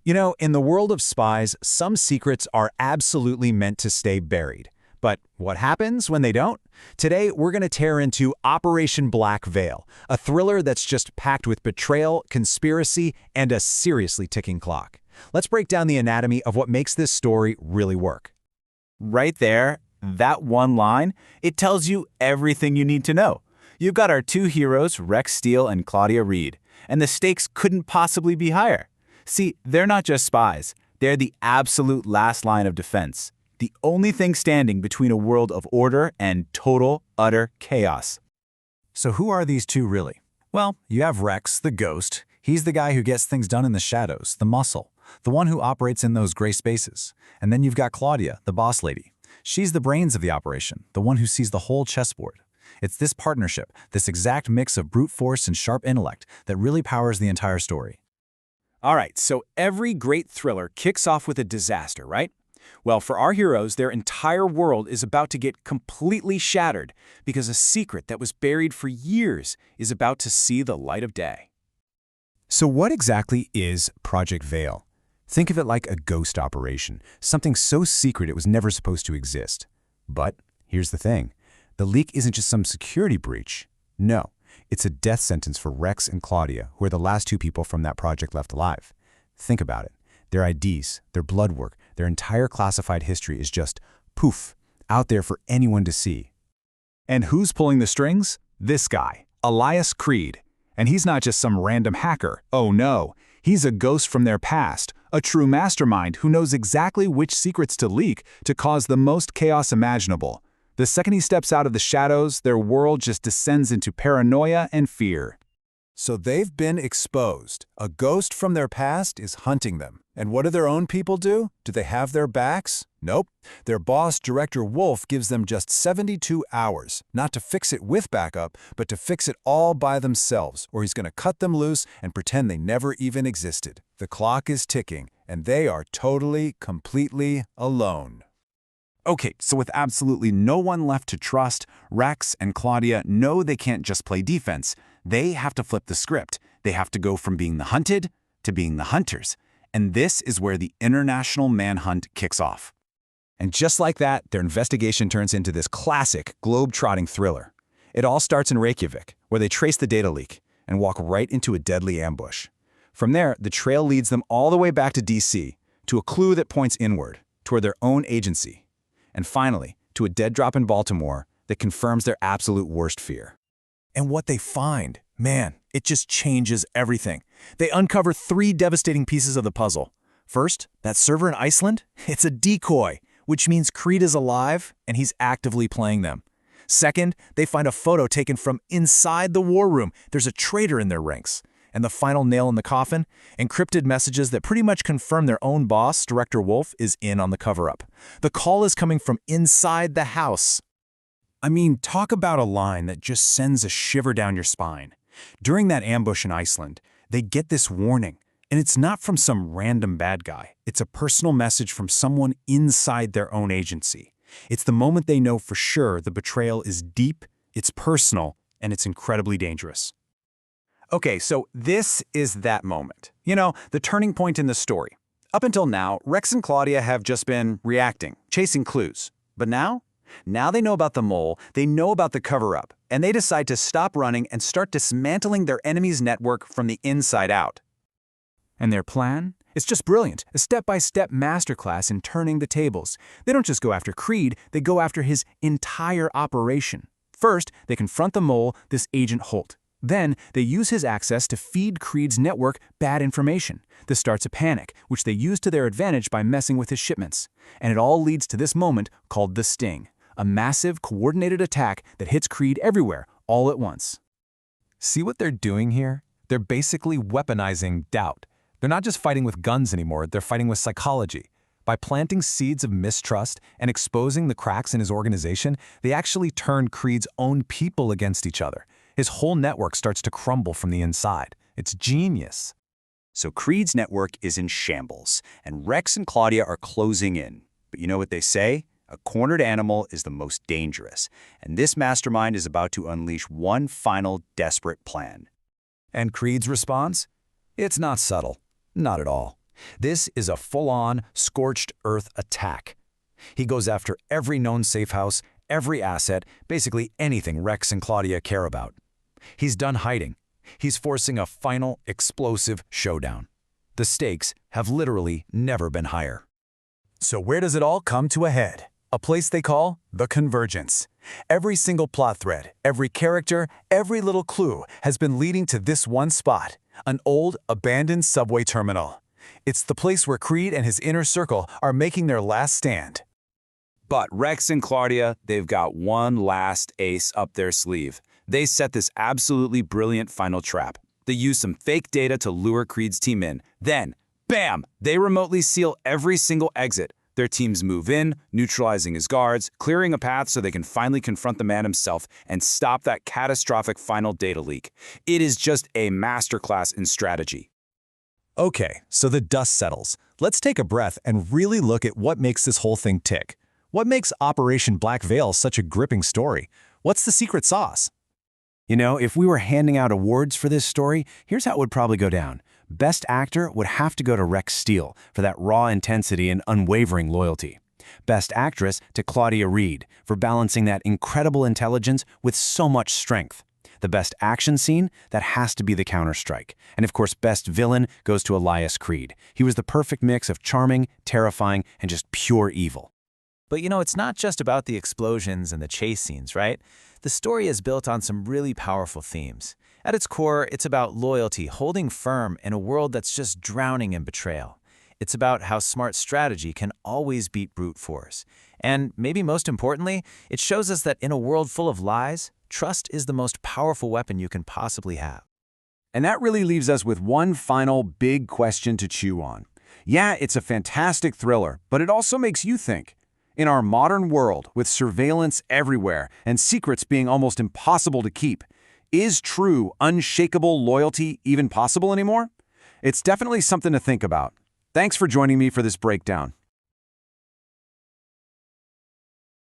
You know, in the world of spies, some secrets are absolutely meant to stay buried. But what happens when they don't? Today, we're going to tear into Operation Black Veil, a thriller that's just packed with betrayal, conspiracy, and a seriously ticking clock. Let's break down the anatomy of what makes this story really work. Right there, that one line, it tells you everything you need to know. You've got our two heroes, Steel and Claudia Reid, and the stakes couldn't possibly be higher. See, they're not just spies. They're the absolute last line of defense. The only thing standing between a world of order and total, utter chaos. So who are these two really? Well, you have Rex, the ghost. He's the guy who gets things done in the shadows, the muscle, the one who operates in those gray spaces. And then you've got Claudia, the boss lady. She's the brains of the operation, the one who sees the whole chessboard. It's this partnership, this exact mix of brute force and sharp intellect that really powers the entire story. All right, so every great thriller kicks off with a disaster, right? Well, for our heroes, their entire world is about to get completely shattered because a secret that was buried for years is about to see the light of day. So what exactly is Project Veil? Think of it like a ghost operation, something so secret it was never supposed to exist. But here's the thing. The leak isn't just some security breach. No, it's a death sentence for Rex and Claudia, who are the last two people from that project left alive. Think about it. Their IDs, their blood work, their entire classified history is just, poof, out there for anyone to see. And who's pulling the strings? This guy, Elias Creed. And he's not just some random hacker. Oh no, he's a ghost from their past, a true mastermind who knows exactly which secrets to leak to cause the most chaos imaginable. The second he steps out of the shadows, their world just descends into paranoia and fear. So they've been exposed. A ghost from their past is hunting them. And what do their own people do? Do they have their backs? Nope. Their boss, Director Wolf, gives them just 72 hours, not to fix it with backup, but to fix it all by themselves, or he's going to cut them loose and pretend they never even existed. The clock is ticking, and they are totally, completely alone. Okay, so with absolutely no one left to trust, Rex and Claudia know they can't just play defense. They have to flip the script. They have to go from being the hunted to being the hunters. And this is where the international manhunt kicks off. And just like that, their investigation turns into this classic, globe-trotting thriller. It all starts in Reykjavik, where they trace the data leak and walk right into a deadly ambush. From there, the trail leads them all the way back to DC, to a clue that points inward, toward their own agency. And finally, to a dead drop in Baltimore that confirms their absolute worst fear. And what they find, man, it just changes everything. They uncover 3 devastating pieces of the puzzle. First, that server in Iceland, it's a decoy, which means Creed is alive and he's actively playing them. Second, they find a photo taken from inside the war room. There's a traitor in their ranks. And the final nail in the coffin, encrypted messages that pretty much confirm their own boss, Director Wolf, is in on the cover-up. The call is coming from inside the house. I mean, talk about a line that just sends a shiver down your spine. During that ambush in Iceland, they get this warning, and it's not from some random bad guy. It's a personal message from someone inside their own agency. It's the moment they know for sure the betrayal is deep, it's personal, and it's incredibly dangerous. Okay, so this is that moment. You know, the turning point in the story. Up until now, Rex and Claudia have just been reacting, chasing clues. But now they know about the mole, they know about the cover-up, and they decide to stop running and start dismantling their enemy's network from the inside out. And their plan? It's just brilliant, a step-by-step masterclass in turning the tables. They don't just go after Creed, they go after his entire operation. First, they confront the mole, this Agent Holt. Then, they use his access to feed Creed's network bad information. This starts a panic, which they use to their advantage by messing with his shipments. And it all leads to this moment called the Sting, a massive, coordinated attack that hits Creed everywhere, all at once. See what they're doing here? They're basically weaponizing doubt. They're not just fighting with guns anymore, they're fighting with psychology. By planting seeds of mistrust and exposing the cracks in his organization, they actually turn Creed's own people against each other. His whole network starts to crumble from the inside. It's genius. So Creed's network is in shambles, and Rex and Claudia are closing in. But you know what they say? A cornered animal is the most dangerous, and this mastermind is about to unleash one final desperate plan. And Creed's response? It's not subtle. Not at all. This is a full-on, scorched-earth attack. He goes after every known safe house, every asset, basically anything Rex and Claudia care about. He's done hiding. He's forcing a final, explosive showdown. The stakes have literally never been higher. So where does it all come to a head? A place they call the convergence. Every single plot thread, every character, every little clue has been leading to this one spot, an old, abandoned subway terminal. It's the place where Creed and his inner circle are making their last stand. But Rex and Claudia, they've got one last ace up their sleeve. They set this absolutely brilliant final trap. They use some fake data to lure Creed's team in. Then, bam! They remotely seal every single exit. Their teams move in, neutralizing his guards, clearing a path so they can finally confront the man himself and stop that catastrophic final data leak. It is just a masterclass in strategy. Okay, so the dust settles. Let's take a breath and really look at what makes this whole thing tick. What makes Operation Black Veil such a gripping story? What's the secret sauce? You know, if we were handing out awards for this story, here's how it would probably go down. Best Actor would have to go to Rex Steel for that raw intensity and unwavering loyalty. Best Actress to Claudia Reid for balancing that incredible intelligence with so much strength. The best action scene, that has to be the Counter-Strike. And of course, Best Villain goes to Elias Creed. He was the perfect mix of charming, terrifying, and just pure evil. But you know, it's not just about the explosions and the chase scenes, right? The story is built on some really powerful themes. At its core, it's about loyalty, holding firm in a world that's just drowning in betrayal. It's about how smart strategy can always beat brute force. And maybe most importantly, it shows us that in a world full of lies, trust is the most powerful weapon you can possibly have. And that really leaves us with one final big question to chew on. Yeah, it's a fantastic thriller, but it also makes you think. In our modern world, with surveillance everywhere and secrets being almost impossible to keep, is true, unshakable loyalty even possible anymore? It's definitely something to think about. Thanks for joining me for this breakdown.